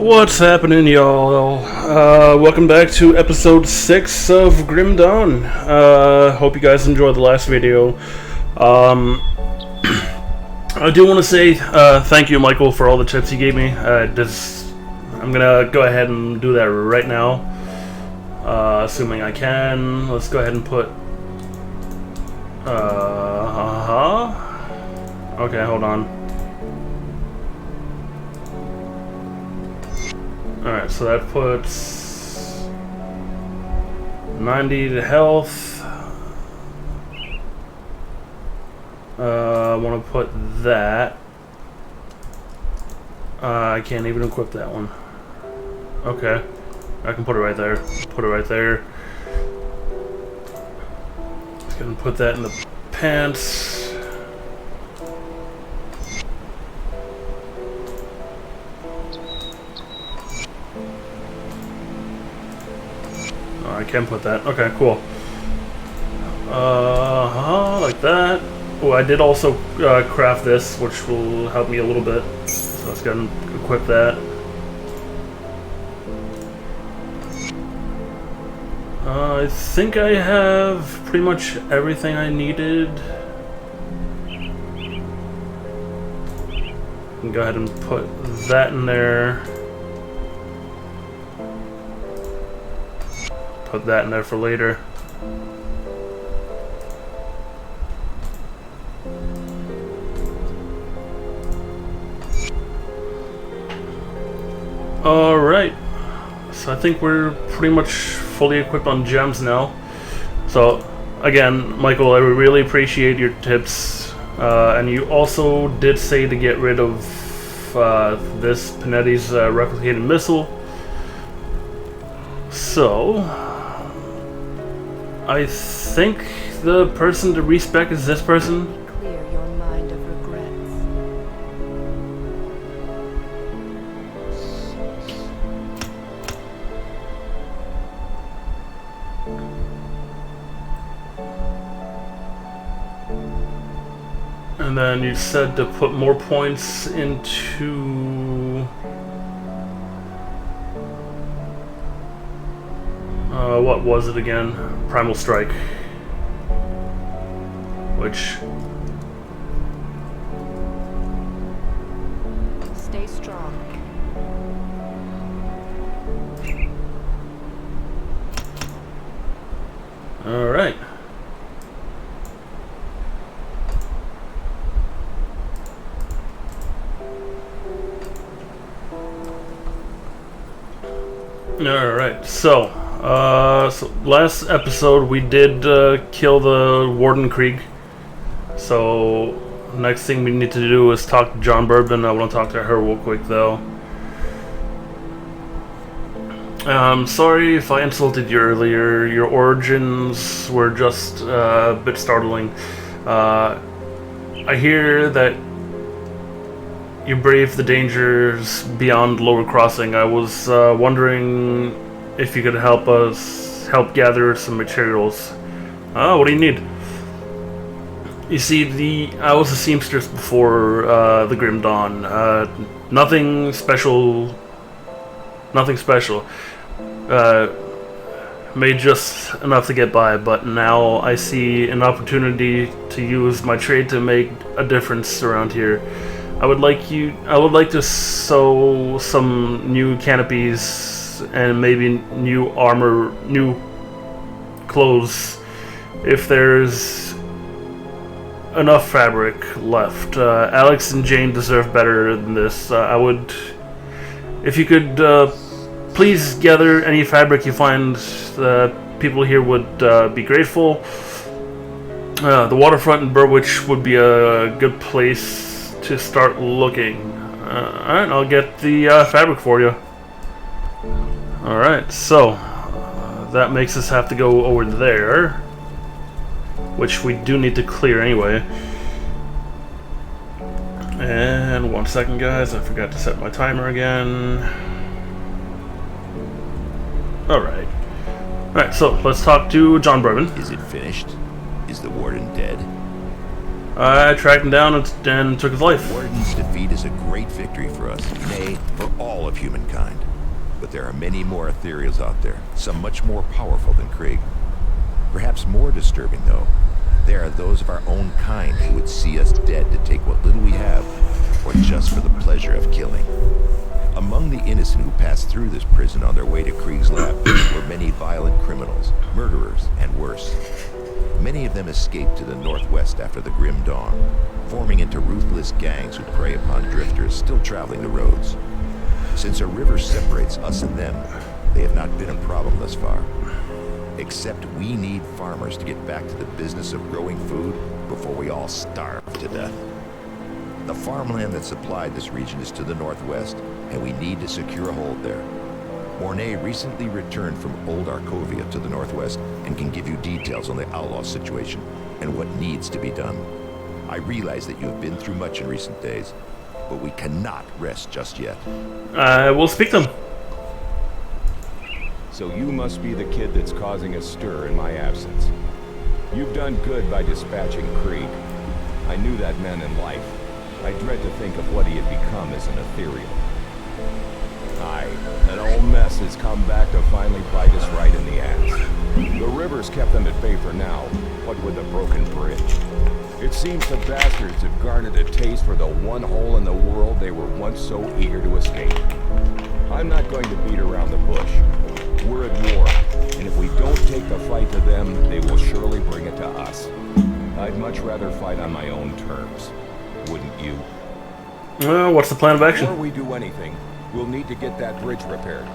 What's happening, y'all? Welcome back to episode 6 of Grim Dawn. Hope you guys enjoyed the last video. I do want to say thank you, Michael, for all the tips you gave me. I'm gonna go ahead and do that right now, assuming I can. Let's go ahead and put... Okay, hold on. Alright, so that puts 90 to health. I want to put that. I can't even equip that one. Okay, I can put it right there. Put it right there. Just gonna put that in the pants. I can put that. Okay, cool. Like that. Oh, I did also craft this, which will help me a little bit. So let's go ahead and equip that. I think I have pretty much everything I needed. I can go ahead and put that in there. Put that in there for later. Alright. So I think we're pretty much fully equipped on gems now. So, again, Michael, I really appreciate your tips. And you also did say to get rid of this Panetti's replicated missile. So... I think the person to respec is this person. Clear your mind of regrets. And then you said to put more points into... what was it again? Primal Strike. Which... Stay strong. Alright. Alright, so last episode we did kill the Warden Krieg. So next thing we need to do is talk to John Bourbon. I want to talk to her real quick though. Sorry if I insulted you earlier. Your origins were just a bit startling. I hear that you braved the dangers beyond Lower Crossing. I was wondering if you could help gather some materials. What do you need? You see, I was a seamstress before the Grim Dawn. Nothing special. Nothing special. Made just enough to get by, but now I see an opportunity to use my trade to make a difference around here. I would like to sew some new canopies and maybe new armor, new clothes, if there's enough fabric left. Alex and Jane deserve better than this. If you could please gather any fabric you find, people here would be grateful. The waterfront in Burwich would be a good place to start looking. Alright, I'll get the fabric for you. Alright, so that makes us have to go over there, which we do need to clear anyway. And 1 second, guys, I forgot to set my timer again. Alright. Alright, so let's talk to John Bourbon. Is it finished? Is the warden dead? I tracked him down and took his life. Warden's defeat is a great victory for us, nay, for all of humankind. But there are many more ethereals out there, some much more powerful than Krieg. Perhaps more disturbing, though, there are those of our own kind who would see us dead to take what little we have, or just for the pleasure of killing. Among the innocent who passed through this prison on their way to Krieg's lab were many violent criminals, murderers, and worse. Many of them escaped to the northwest after the grim dawn, forming into ruthless gangs who prey upon drifters still traveling the roads. Since a river separates us and them, they have not been a problem thus far. Except we need farmers to get back to the business of growing food before we all starve to death. The farmland that supplied this region is to the northwest, and we need to secure a hold there. Mornay recently returned from Old Arkovia to the northwest and can give you details on the outlaw situation and what needs to be done. I realize that you have been through much in recent days, but we cannot rest just yet. We'll speak to them. So you must be the kid that's causing a stir in my absence. You've done good by dispatching Krieg. I knew that man in life. I dread to think of what he had become as an ethereal. Aye, that old mess has come back to finally bite us right in the ass. The river's kept them at bay for now, what with a broken bridge. It seems the bastards have garnered a taste for the one hole in the world they were once so eager to escape. I'm not going to beat around the bush. We're at war, and if we don't take the fight to them, they will surely bring it to us. I'd much rather fight on my own terms. Wouldn't you? What's the plan of action? Before we do anything, we'll need to get that bridge repaired.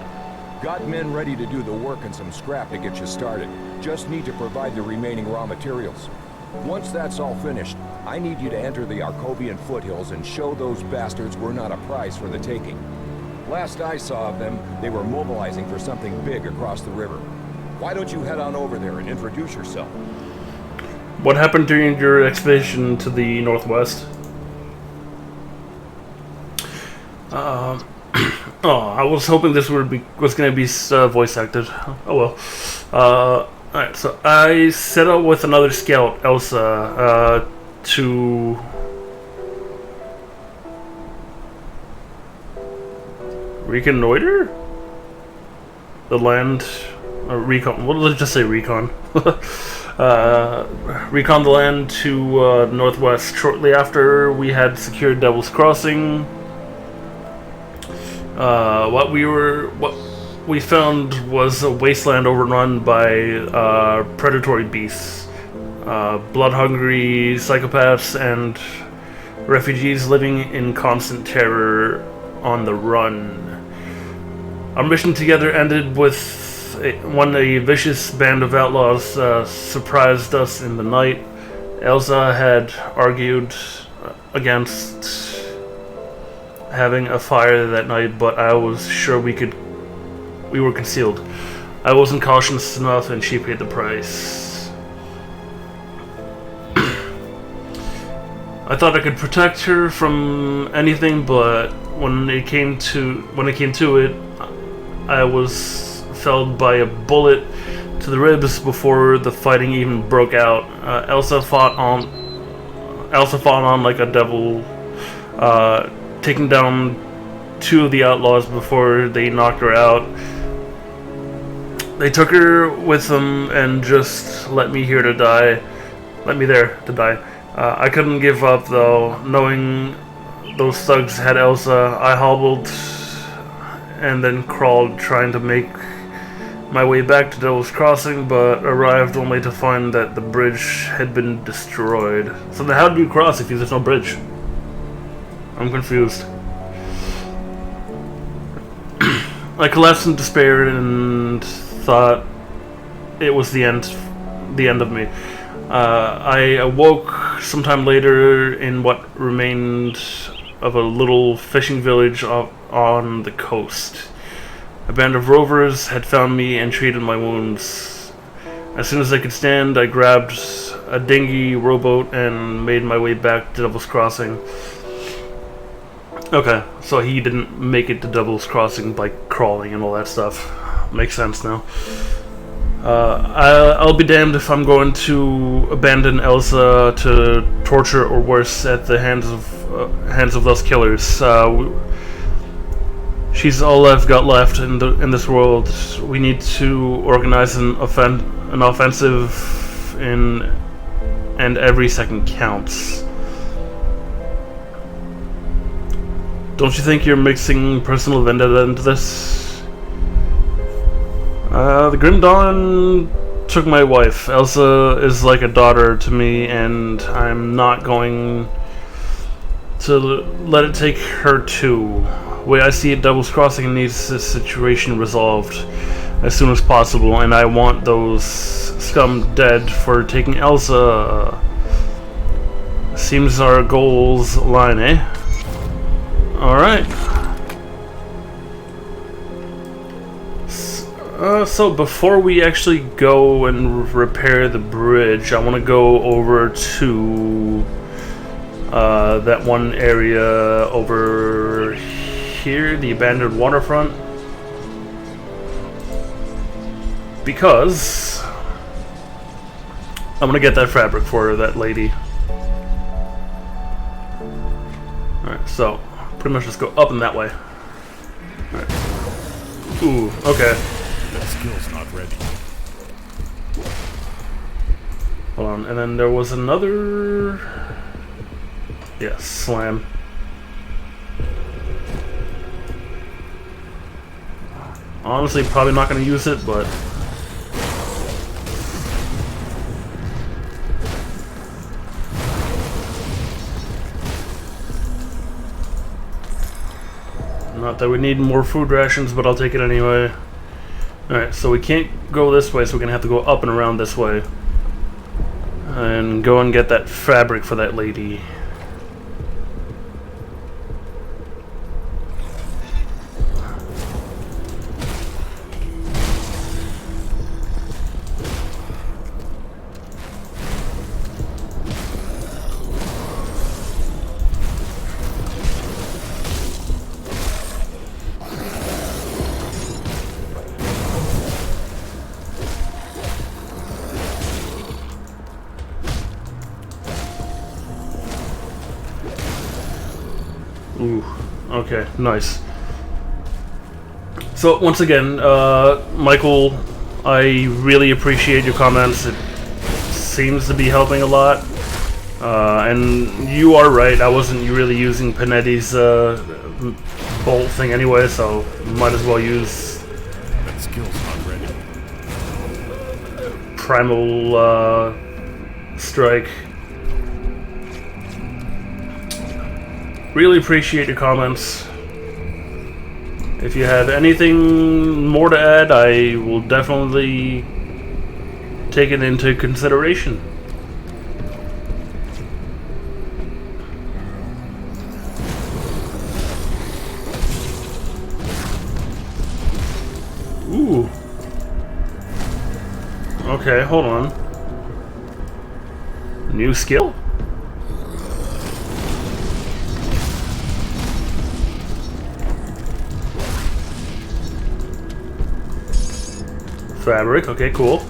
Got men ready to do the work and some scrap to get you started. Just need to provide the remaining raw materials. Once that's all finished, I need you to enter the Arkovian foothills and show those bastards we're not a prize for the taking. Last I saw of them, they were mobilizing for something big across the river. Why don't you head on over there and introduce yourself? What happened during your expedition to the northwest? I was hoping this was going to be voice acted. Oh well. Alright, so I set up with another scout, Elsa, to reconnoiter the land. Recon. Well, let's just say recon. Recon the land to northwest shortly after we had secured Devil's Crossing. What we found was a wasteland overrun by predatory beasts, blood-hungry psychopaths, and refugees living in constant terror on the run. Our mission together ended with when a vicious band of outlaws surprised us in the night. Elsa had argued against having a fire that night, but I was sure we were concealed. I wasn't cautious enough, and she paid the price. I thought I could protect her from anything, but when it came to it, I was felled by a bullet to the ribs before the fighting even broke out. Elsa fought on like a devil, taking down two of the outlaws before they knocked her out. They took her with them and just let me there to die. I couldn't give up though, knowing those thugs had Elsa. I hobbled and then crawled, trying to make my way back to Devil's Crossing, but arrived only to find that the bridge had been destroyed. So then how do you cross if there's no bridge? I'm confused. I collapsed in despair and thought it was the end of me. I awoke sometime later in what remained of a little fishing village on the coast. A band of rovers had found me and treated my wounds. As soon as I could stand, I grabbed a dinghy rowboat and made my way back to Devil's Crossing. Okay, so he didn't make it to Devil's Crossing by crawling and all that stuff. Makes sense now. I'll be damned if I'm going to abandon Elsa to torture or worse at the hands of those killers. She's all I've got left in this world. We need to organize an offensive and every second counts. Don't you think you're mixing personal vendetta into this? The Grim Dawn took my wife. Elsa is like a daughter to me, and I'm not going to let it take her too. The way I see it, Devil's Crossing needs this situation resolved as soon as possible, and I want those scum dead for taking Elsa. Seems our goals align, eh? Alright. So before we actually go and repair the bridge, I want to go over to that one area over here, the abandoned waterfront, because I'm gonna get that fabric for that lady. Alright, so pretty much just go up and that way. Alright. Ooh, okay. That skill's not ready. Hold on, and then there was another... Yeah, slam. Honestly, probably not going to use it, but... Not that we need more food rations, but I'll take it anyway. Alright, so we can't go this way, so we're going to have to go up and around this way. And go and get that fabric for that lady. Ooh, okay, nice. So, once again, Michael, I really appreciate your comments. It seems to be helping a lot. And you are right, I wasn't really using Panetti's bolt thing anyway, so might as well use... That skill's not ready. Primal Strike. Really appreciate your comments. If you have anything more to add, I will definitely take it into consideration. Ooh. Okay, hold on. New skill? Fabric, okay, cool.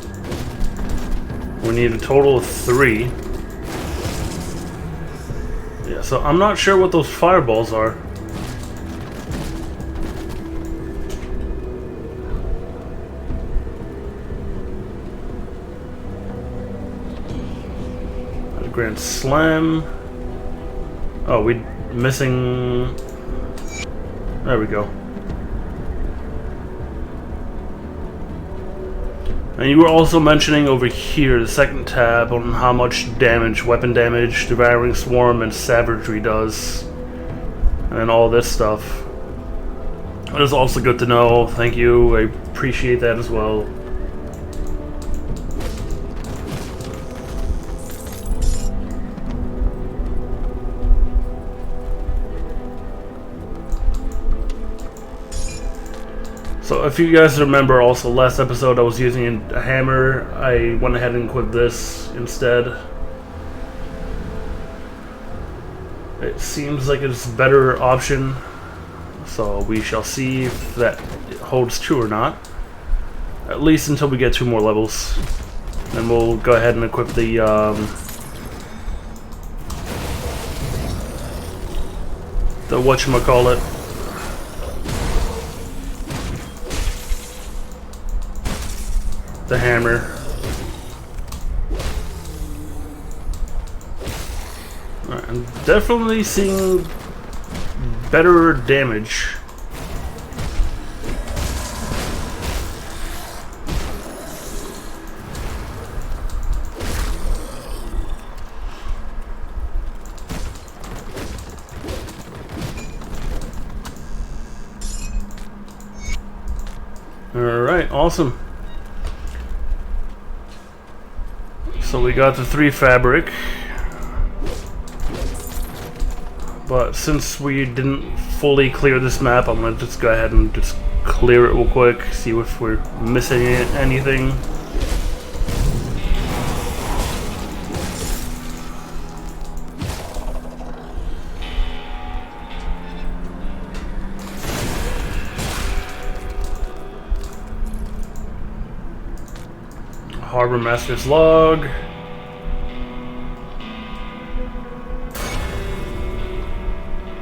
We need a total of 3. Yeah, so I'm not sure what those fireballs are. A Grand Slam. Oh, we missing... There we go. And you were also mentioning over here, the second tab, on how much damage, weapon damage, Devouring Swarm, and Savagery does. And all this stuff. That is also good to know. Thank you. I appreciate that as well. So if you guys remember also last episode I was using a hammer, I went ahead and equipped this instead. It seems like it's a better option, so we shall see if that holds true or not. At least until we get 2 more levels. Then we'll go ahead and equip the whatchamacallit. The hammer. Alright, I'm definitely seeing better damage. Alright, awesome. So we got the 3 fabric. But since we didn't fully clear this map, I'm gonna just go ahead and just clear it real quick, see if we're missing anything. Harbor Master's log.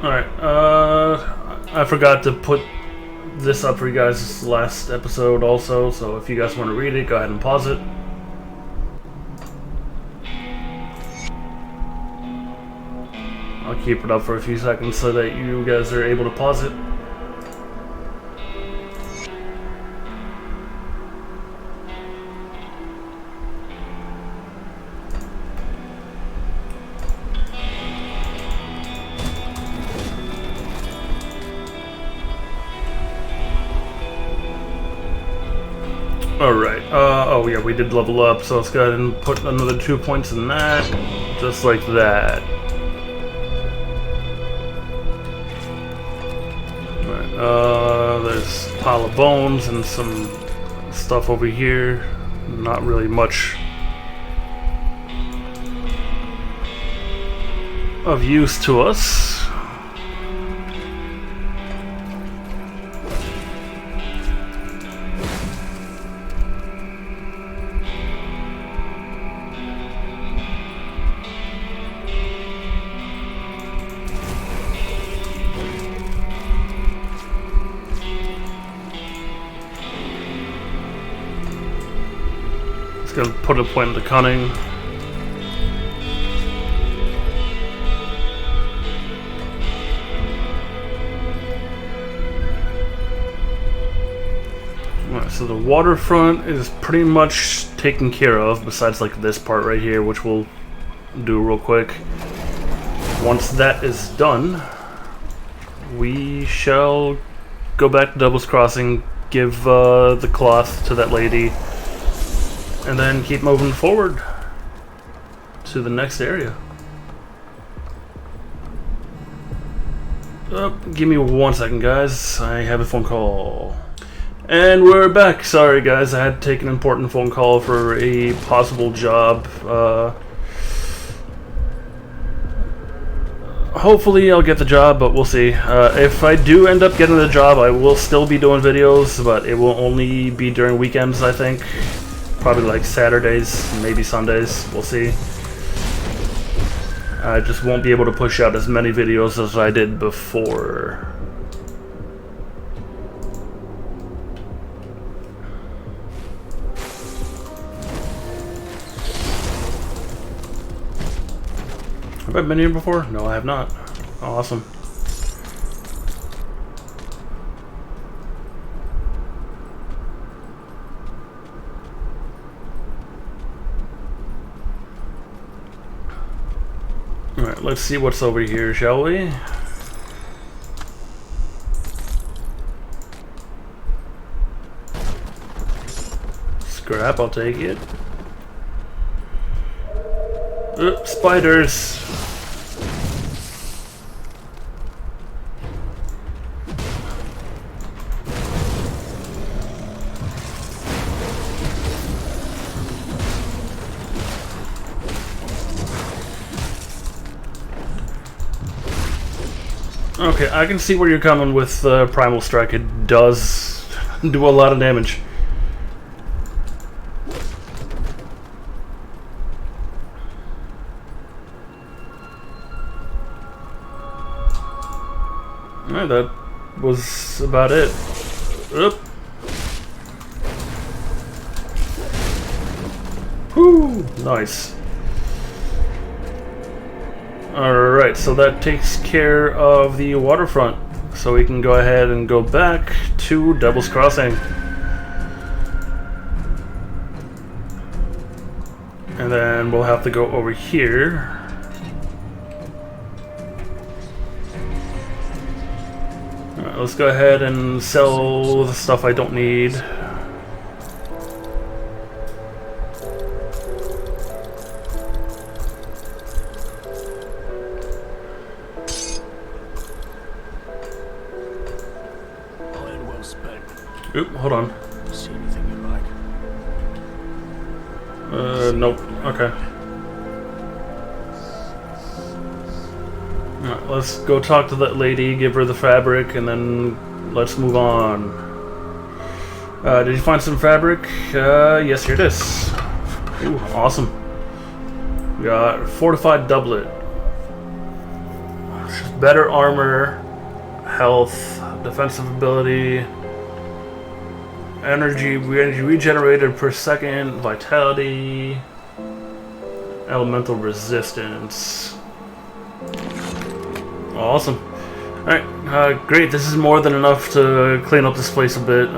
Alright, I forgot to put this up for you guys last episode also, so if you guys want to read it, go ahead and pause it. I'll keep it up for a few seconds so that you guys are able to pause it. Alright, oh yeah, we did level up, so let's go ahead and put another 2 points in that, just like that. Alright, there's a pile of bones and some stuff over here, not really much of use to us. Gonna put a point into cunning. Alright, so the waterfront is pretty much taken care of, besides like this part right here, which we'll do real quick. Once that is done, we shall go back to Devil's Crossing, give the cloth to that lady, and then keep moving forward to the next area. Give me 1 second, guys. I have a phone call. And we're back. Sorry, guys. I had to take an important phone call for a possible job. Hopefully I'll get the job, but we'll see. If I do end up getting the job, I will still be doing videos, but it will only be during weekends, I think. Probably like Saturdays, maybe Sundays, we'll see. I just won't be able to push out as many videos as I did before. Have I been here before? No, I have not. Awesome. Alright, let's see what's over here, shall we? Scrap, I'll take it. Spiders! Okay, I can see where you're coming with Primal Strike. It does do a lot of damage. Alright, that was about it. Oop. Whew, nice. Alright, so that takes care of the waterfront. So we can go ahead and go back to Devil's Crossing. And then we'll have to go over here. Alright, let's go ahead and sell the stuff I don't need. Oop, hold on. See anything you like? Nope. Okay. Alright, let's go talk to that lady, give her the fabric, and then let's move on. Did you find some fabric? Yes, here it is. Ooh, awesome. We got fortified doublet. Better armor, health, defensive ability, energy regenerated per second, vitality, elemental resistance. Awesome. Alright, great. This is more than enough to clean up this place a bit.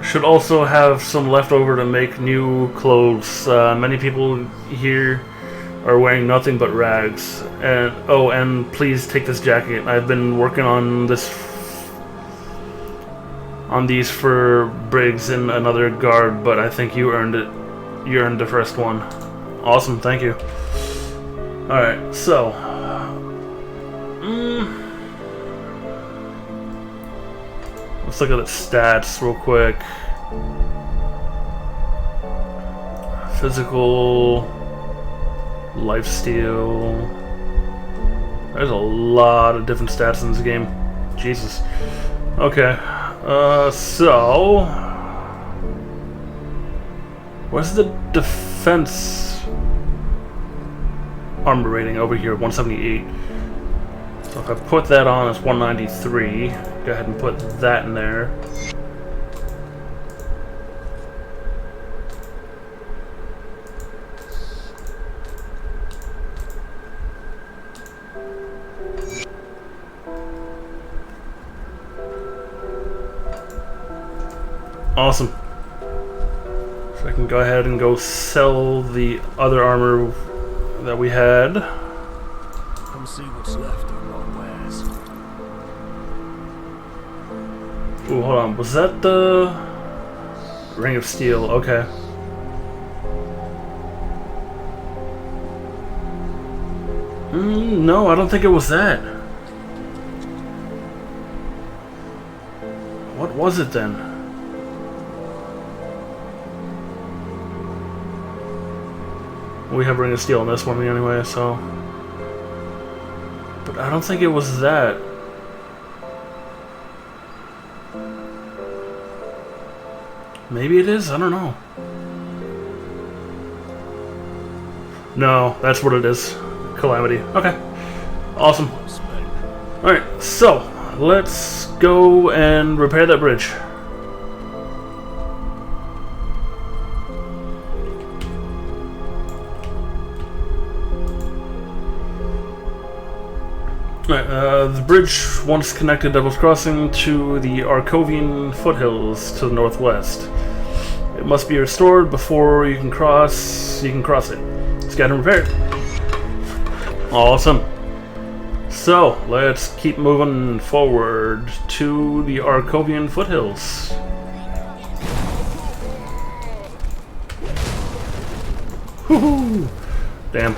Should also have some left over to make new clothes. Many people here are wearing nothing but rags. And oh, and please take this jacket. I've been working on these for Briggs and another guard, but I think you earned it. You earned the first one. Awesome, thank you. Alright, so let's look at the stats real quick. Physical, lifesteal. There's a lot of different stats in this game. Jesus. Okay. So what's the defense armor rating over here? 178. So if I put that on, it's 193. Go ahead and put that in there. Awesome. So I can go ahead and go sell the other armor that we had. Come see what's left of my wares. Ooh, hold on. Was that the Ring of Steel? Okay. No, I don't think it was that. What was it then? We have Ring of Steel in this one anyway, so. But I don't think it was that. Maybe it is? I don't know. No, that's what it is. Calamity. Okay. Awesome. Alright, so let's go and repair that bridge. Right, the bridge once connected Devil's Crossing to the Arcovian foothills to the northwest. It must be restored before you can cross it. Let's get it repaired. Awesome. So, let's keep moving forward to the Arcovian foothills. Woohoo! Damn.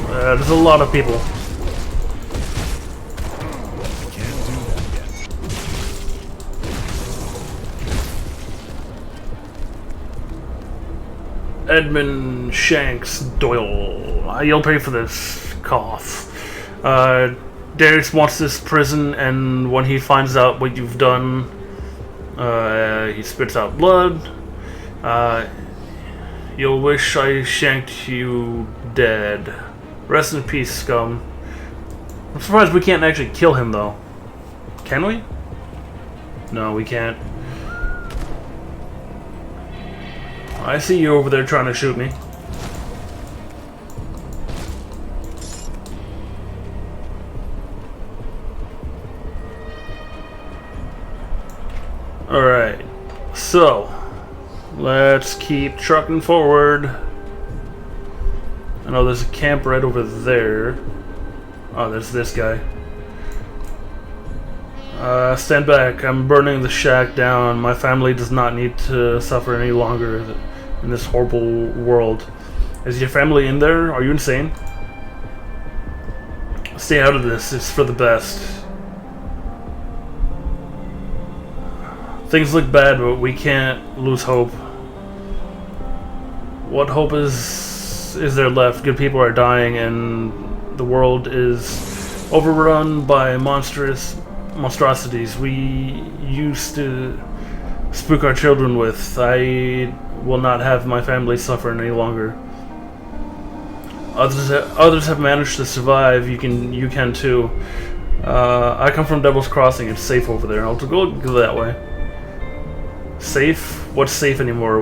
There's a lot of people. Can't do that yet. Edmund Shanks Doyle. You'll pay for this cough. Darius wants this prison, and when he finds out what you've done, He spits out blood. You'll wish I shanked you dead. Rest in peace, scum. I'm surprised we can't actually kill him, though. Can we? No, we can't. I see you over there trying to shoot me. Alright, so let's keep trucking forward. I know there's a camp right over there. Oh, there's this guy. Stand back. I'm burning the shack down. My family does not need to suffer any longer in this horrible world. Is your family in there? Are you insane? Stay out of this. It's for the best. Things look bad, but we can't lose hope. What hope is there left? Good people are dying, and the world is overrun by monstrosities we used to spook our children with. I will not have my family suffer any longer. Others have managed to survive. You can too. I come from Devil's Crossing. It's safe over there. I'll go that way. Safe? What's safe anymore?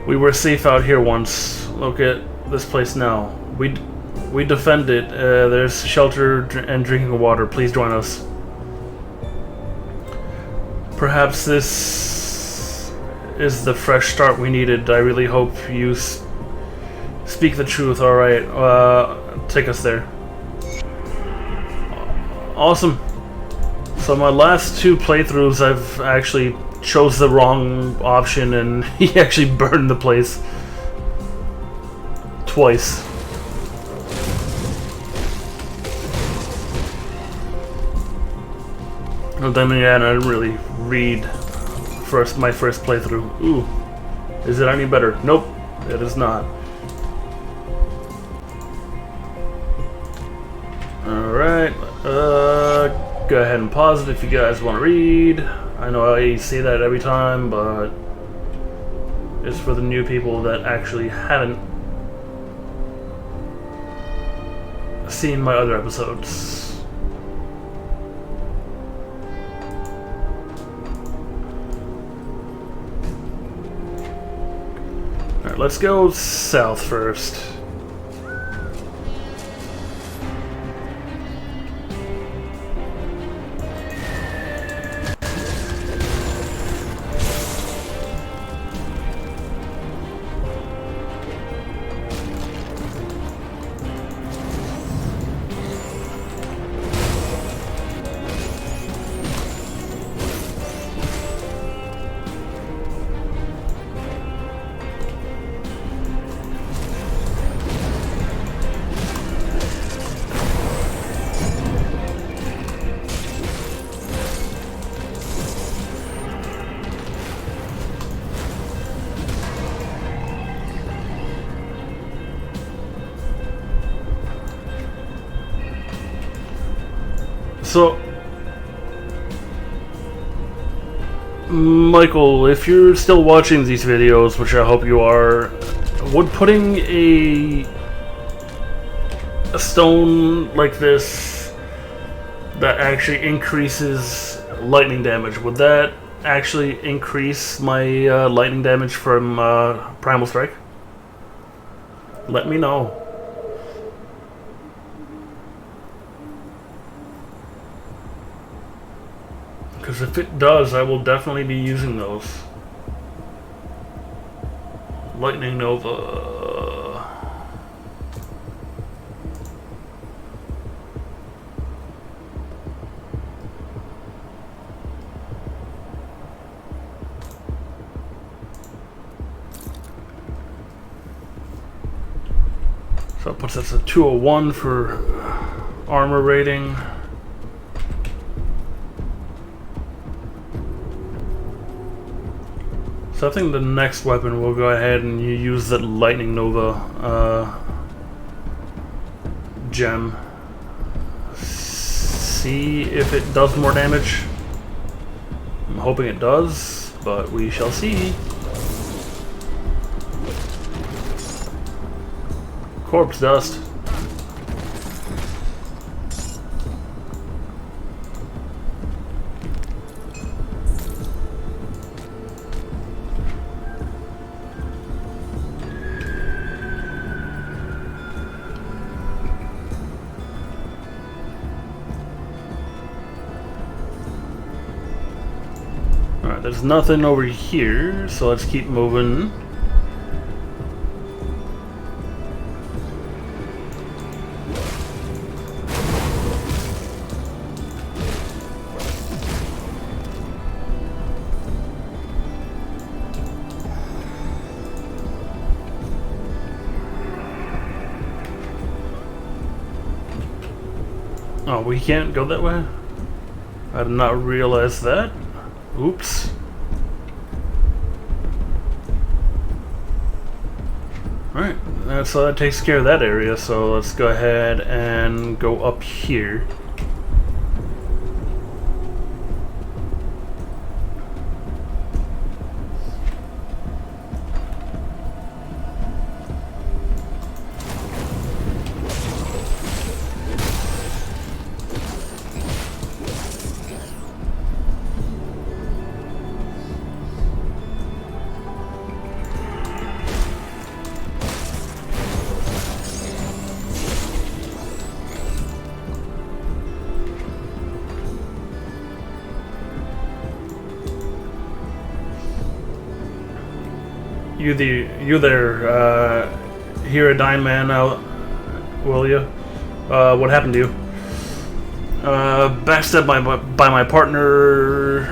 We were safe out here once. Look at this place now. We defend it. There's shelter and drinking water. Please join us. Perhaps this is the fresh start we needed. I really hope you speak the truth. All right, take us there. Awesome. So my last two playthroughs, I've actually chose the wrong option, and he actually burned the place twice. And then again, I didn't really read my first playthrough. Ooh, is it any better? Nope, it is not. Alright, go ahead and pause it if you guys want to read. I know I say that every time, but it's for the new people that actually haven't seen my other episodes. Alright, let's go south first. So, Michael, if you're still watching these videos, which I hope you are, would putting a stone like this that actually increases lightning damage, would that actually increase my lightning damage from Primal Strike? Let me know. Because if it does, I will definitely be using those. Lightning Nova. So it puts us at 201 for armor rating. So I think the next weapon we'll go ahead and use that Lightning Nova gem. See if it does more damage. I'm hoping it does, but we shall see. Corpse dust. Alright, there's nothing over here, so let's keep moving. Oh, we can't go that way? I did not realize that. Oops. Alright, so that takes care of that area, so let's go ahead and go up here. You there, here a dying man out, will you? What happened to you? Backstabbed by my partner,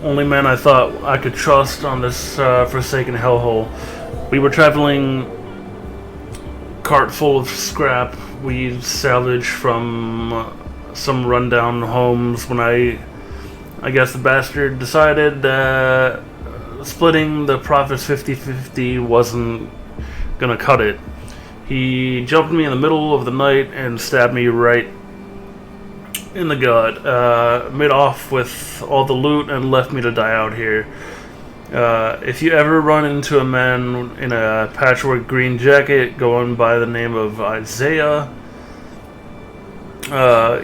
only man I thought I could trust on this forsaken hellhole. We were traveling cart full of scrap we salvaged from some rundown homes when I guess the bastard decided that splitting the profits 50-50 wasn't gonna cut it. He jumped me in the middle of the night and stabbed me right in the gut. Made off with all the loot and left me to die out here. If you ever run into a man in a patchwork green jacket going by the name of Isaiah,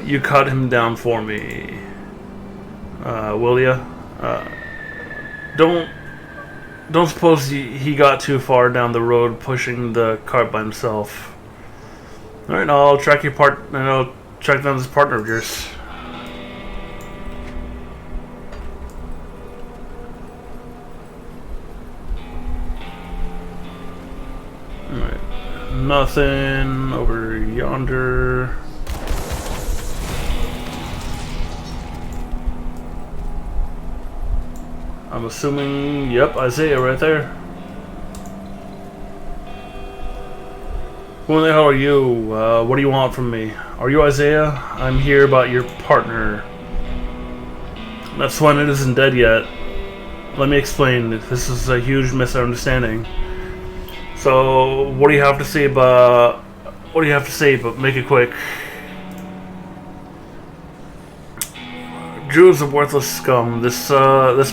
you cut him down for me. Will ya? Don't suppose he got too far down the road pushing the cart by himself. Alright, I'll track your and I'll track down this partner of yours. Alright. Nothing over yonder. I'm assuming, yep, Isaiah right there. Who the hell are you? What do you want from me? Are you Isaiah? I'm here about your partner. That's one that isn't dead yet. Let me explain. This is a huge misunderstanding. So, what do you have to say about... What do you have to say, but make it quick. Druid's a worthless scum. This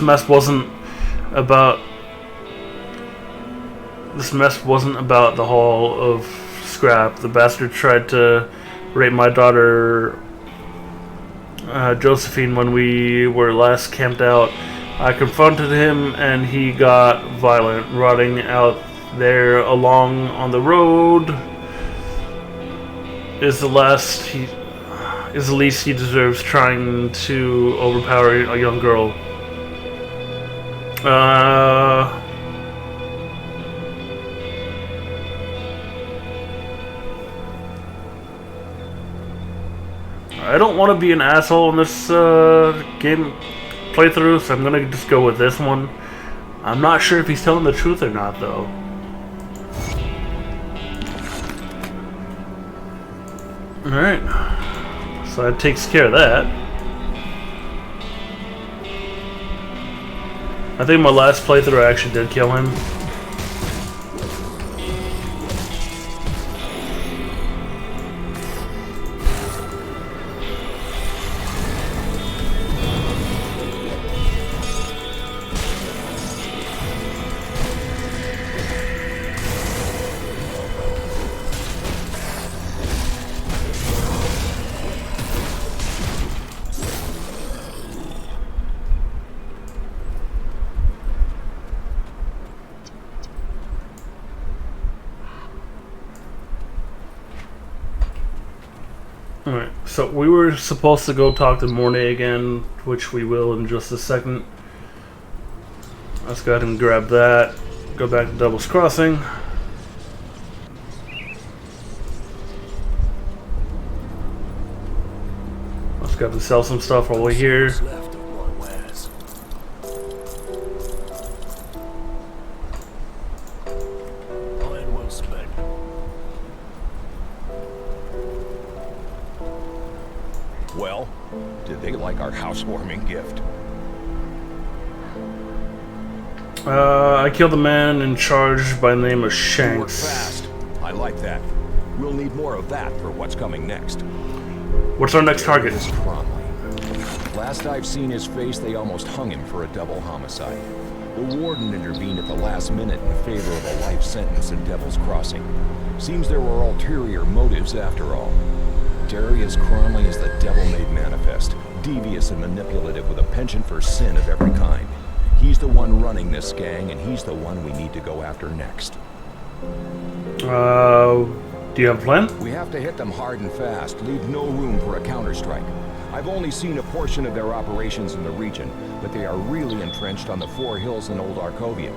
mess wasn't about the haul of scrap. The bastard tried to rape my daughter Josephine when we were last camped out. I confronted him and he got violent, rotting out there along on the road is the least he deserves, trying to overpower a young girl. I don't want to be an asshole in this game playthrough, so I'm gonna just go with this one. I'm not sure if he's telling the truth or not, though. Alright. So that takes care of that. I think my last playthrough I actually did kill him. Alright, so we were supposed to go talk to Mornay again, which we will in just a second. Let's go ahead and grab that. Go back to Devil's Crossing. Let's go ahead and sell some stuff while we're here. What's left of my wares. Iron well spent. Well, did they like our housewarming gift? I killed a man in charge by the name of Work Shanks. fast. I like that. We'll need more of that for what's coming next. What's our next target? Darius Cromley. Last I've seen his face, they almost hung him for a double homicide. The warden intervened at the last minute in favor of a life sentence in Devil's Crossing. Seems there were ulterior motives after all. Darius Cromley is the devil-made manifest, devious and manipulative with a penchant for sin of every kind. He's the one running this gang, and he's the one we need to go after next. Do you have a plan? We have to hit them hard and fast, leave no room for a counterstrike. I've only seen a portion of their operations in the region, but they are really entrenched on the Four Hills in Old Arkovia.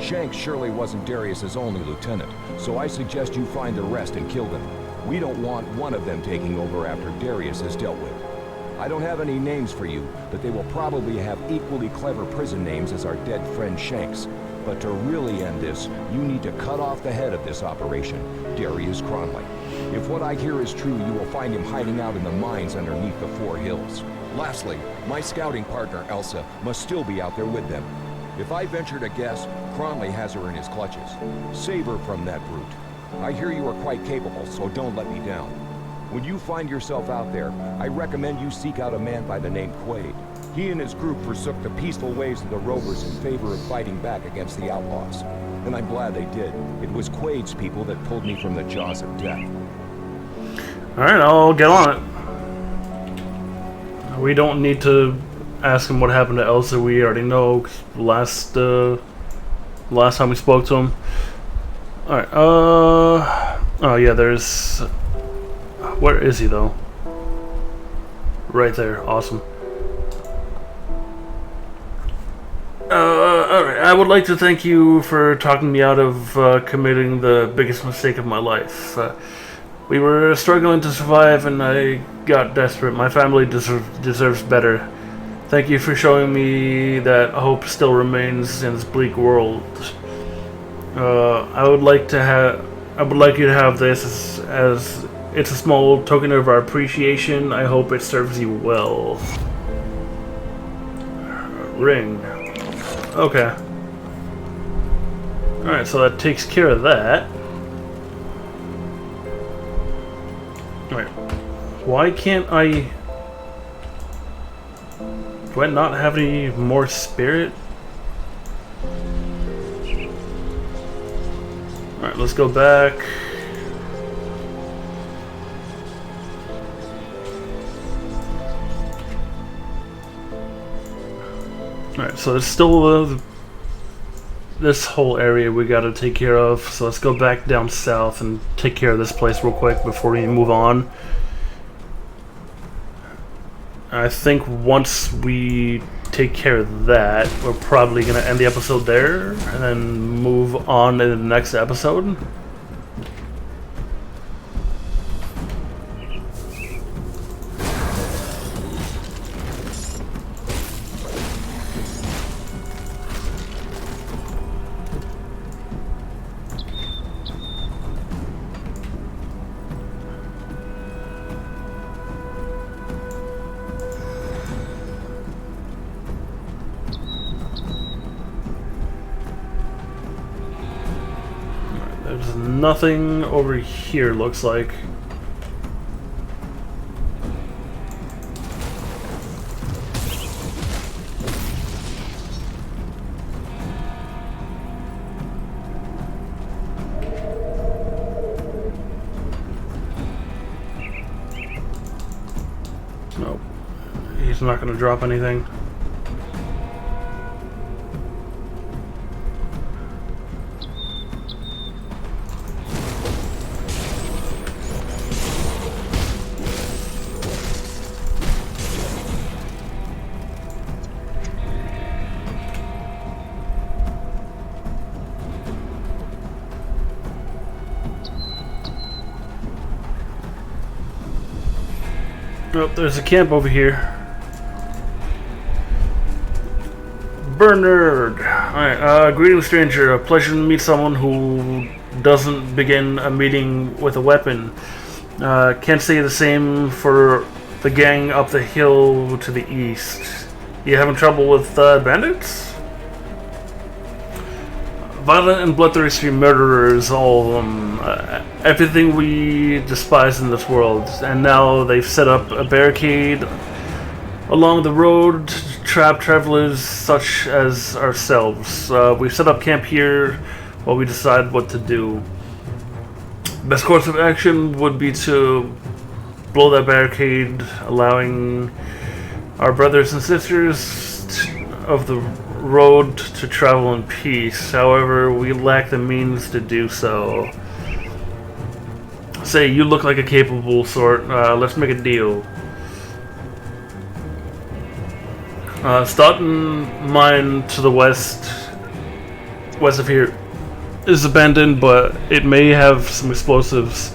Shanks surely wasn't Darius's only lieutenant, so I suggest you find the rest and kill them. We don't want one of them taking over after Darius is dealt with. I don't have any names for you, but they will probably have equally clever prison names as our dead friend Shanks. But to really end this, you need to cut off the head of this operation, Darius Cromley. If what I hear is true, you will find him hiding out in the mines underneath the Four Hills. Lastly, my scouting partner, Elsa, must still be out there with them. If I venture to guess, Cromley has her in his clutches. Save her from that brute. I hear you are quite capable, so don't let me down. When you find yourself out there, I recommend you seek out a man by the name Quaid. He and his group forsook the peaceful ways of the Rovers in favor of fighting back against the outlaws. And I'm glad they did. It was Quaid's people that pulled me from the jaws of death. Alright, I'll get on it. We don't need to ask him what happened to Elsa. We already know last time we spoke to him. Alright, oh yeah, there's... Where is he though? Right there, awesome. Alright, I would like to thank you for talking me out of committing the biggest mistake of my life. We were struggling to survive and I got desperate. My family deserves better. Thank you for showing me that hope still remains in this bleak world. I would like you to have this as it's a small token of our appreciation. I hope it serves you well. Ring. Okay. Alright, so that takes care of that. Alright. Why can't I... Do I not have any more spirit? Alright, let's go back. Alright, so there's still this whole area we gotta take care of, so let's go back down south and take care of this place real quick before we move on. I think once we take care of that, we're probably gonna end the episode there and then move on to the next episode. There's nothing over here, looks like. Nope. He's not going to drop anything. Oh, there's a camp over here. Bernard! Alright, greetings, stranger. A pleasure to meet someone who doesn't begin a meeting with a weapon. Can't say the same for the gang up the hill to the east. You having trouble with bandits? Violent and bloodthirsty murderers, all of them. Everything we despise in this world. And now they've set up a barricade along the road to trap travelers such as ourselves. We've set up camp here while we decide what to do. Best course of action would be to blow that barricade, allowing our brothers and sisters of the road to travel in peace. However, we lack the means to do so. Say, you look like a capable sort. Let's make a deal. Stoughton Mine to the west of here is abandoned, but it may have some explosives.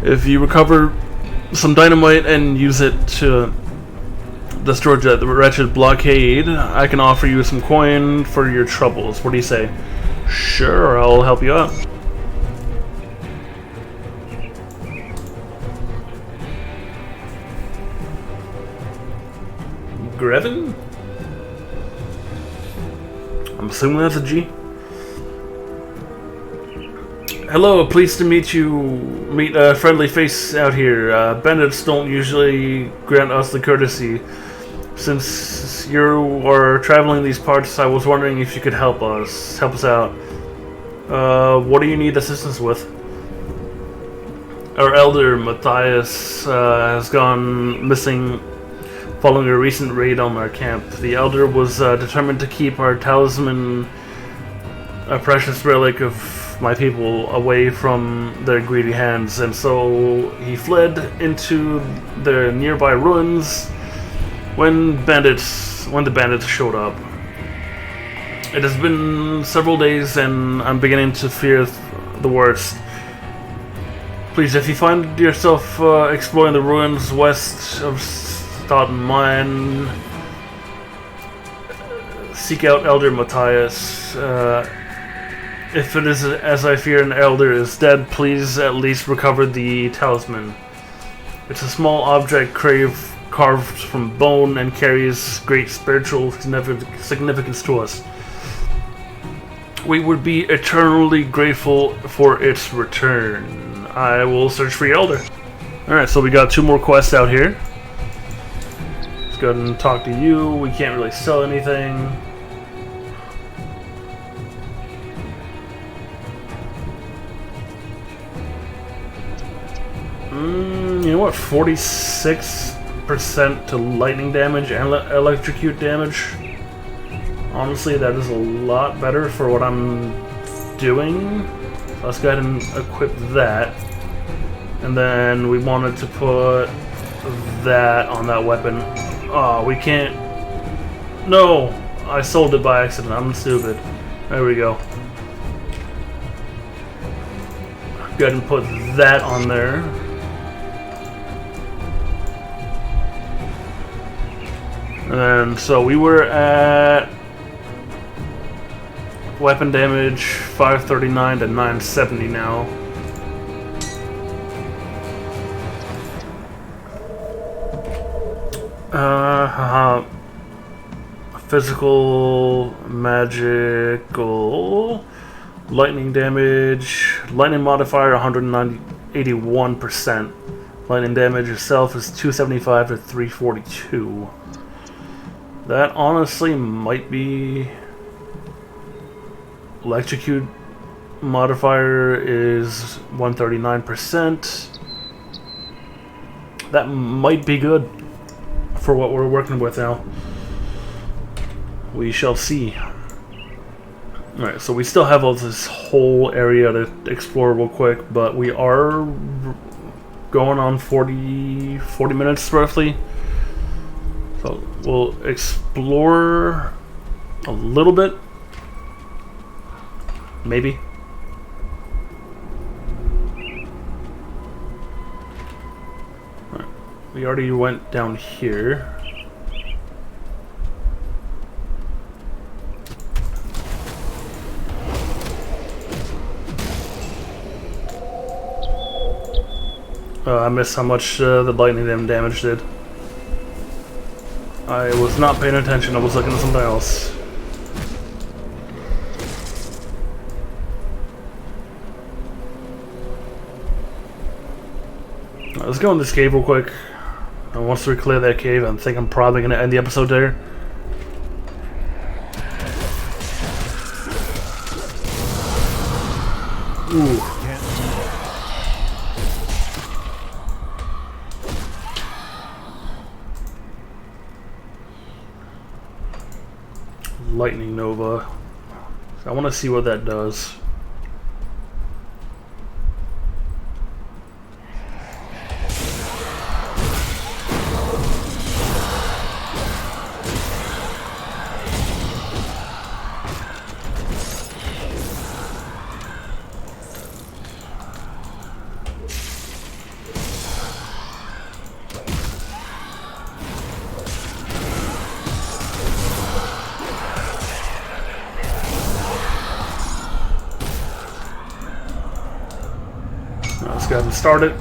If you recover some dynamite and use it to destroy the wretched blockade, I can offer you some coin for your troubles. What do you say? Sure, I'll help you out. Grevin? I'm assuming that's a G. Hello, pleased to meet you. Meet a friendly face out here. Bandits don't usually grant us the courtesy. Since you are traveling these parts, I was wondering if you could help us out. What do you need assistance with? Our elder, Matthias, has gone missing following a recent raid on our camp. The elder was determined to keep our talisman, a precious relic of my people, away from their greedy hands, and so he fled into the nearby ruins when the bandits showed up. It has been several days and I'm beginning to fear the worst. Please, if you find yourself exploring the ruins west of Stoughton Mine, seek out Elder Matthias. If it is as I fear an elder is dead, please at least recover the talisman. It's a small object carved from bone and carries great spiritual significance to us. We would be eternally grateful for its return. I will search for your elder. Alright, so we got 2 more quests out here. Let's go ahead and talk to you. We can't really sell anything. You know what? 46% to lightning damage and electrocute damage. Honestly, that is a lot better for what I'm doing. Let's go ahead and equip that. And then we wanted to put that on that weapon. Oh, we can't. No! I sold it by accident. I'm stupid. There we go. Go ahead and put that on there. And so we were at weapon damage 539 to 970 now. Physical, magical, lightning damage, lightning modifier 181%. Lightning damage itself is 275 to 342. That honestly might be. Electrocute modifier is 139%. That might be good for what we're working with now. We shall see. Alright, so we still have all this whole area to explore real quick, but we are going on 40 minutes roughly. So we'll explore a little bit. Maybe. Alright. We already went down here. I missed how much the lightning damage did. I was not paying attention, I was looking at something else. Let's go in this cave real quick. And once we clear that cave, I think I'm probably going to end the episode there. Ooh. Lightning Nova. So I want to see what that does. Let's go ahead and start it.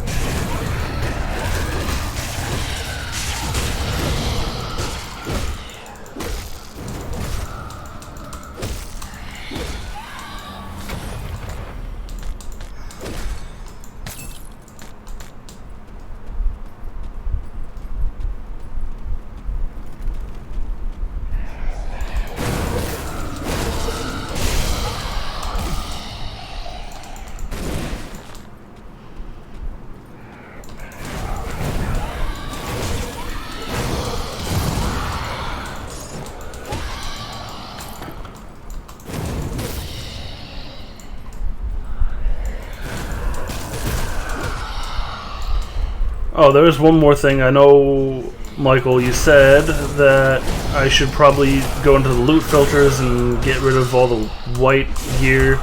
Oh, there's one more thing. I know, Michael, you said that I should probably go into the loot filters and get rid of all the white gear.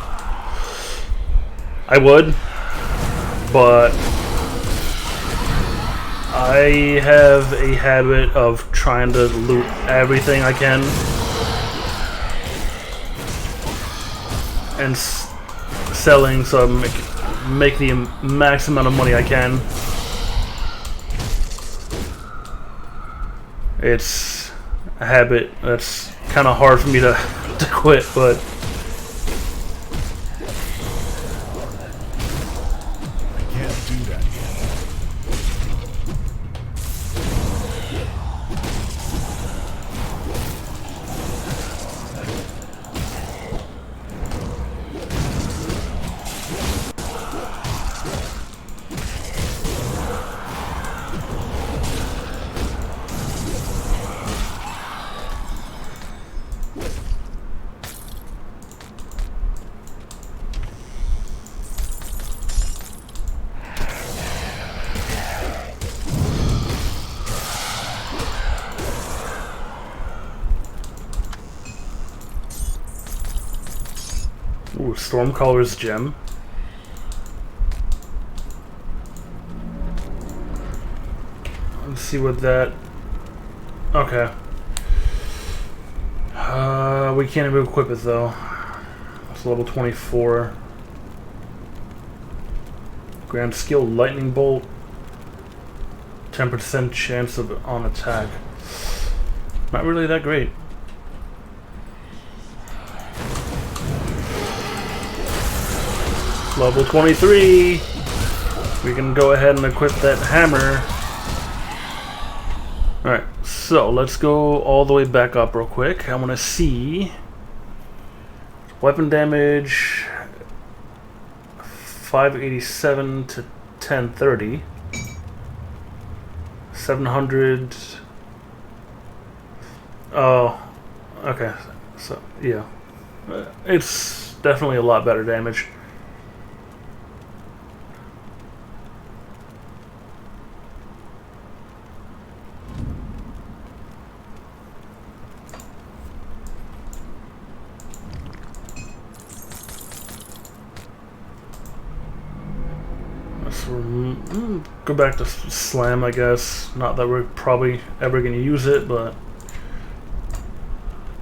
I would, but I have a habit of trying to loot everything I can and selling so I make the max amount of money I can. It's a habit that's kind of hard for me to quit, but I can't do that yet. ooh, Stormcaller's gem. Let's see what that. Okay. We can't even equip it though. It's level 24. Grand skill lightning bolt. 10% chance of on attack. Not really that great. Level 23. We can go ahead and equip that hammer. Alright, so let's go all the way back up real quick. I want to see weapon damage 587 to 1030. 700. Oh, okay. So, yeah. It's definitely a lot better damage. go back to slam, I guess. Not that we're probably ever going to use it, but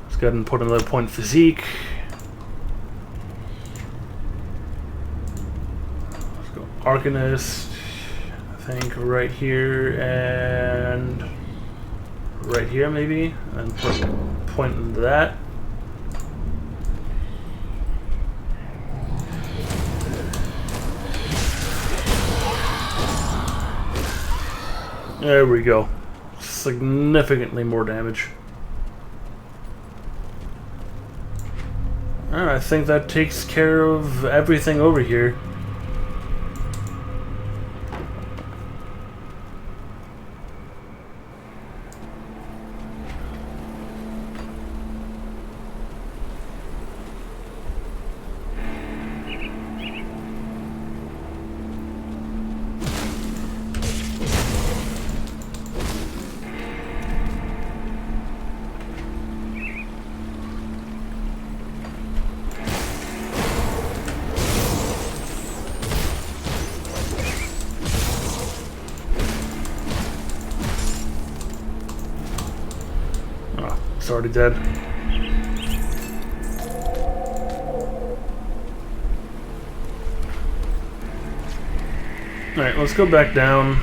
let's go ahead and put another point physique. Let's go Arcanist. I think right here and right here maybe, and put a point into that. There we go. Significantly more damage. Alright, I think that takes care of everything over here. It's already dead. Alright, let's go back down.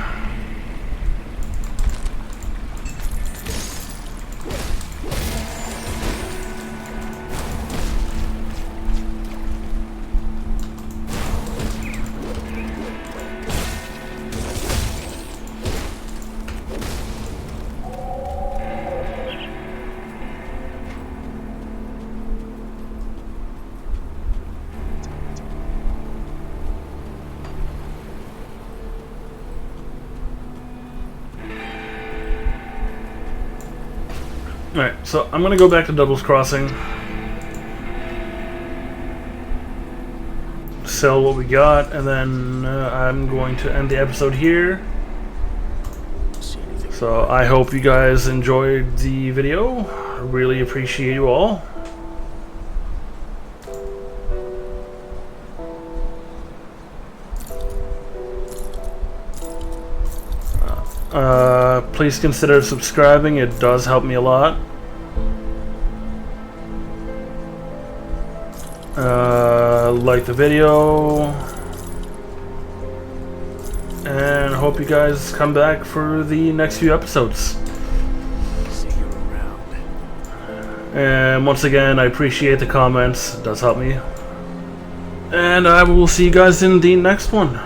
Alright, so I'm gonna go back to Doubles Crossing. Sell what we got, and then I'm going to end the episode here. So I hope you guys enjoyed the video. I really appreciate you all. Please consider subscribing, it does help me a lot. Like the video, and hope you guys come back for the next few episodes. See you around. And once again, I appreciate the comments, it does help me. And I will see you guys in the next one.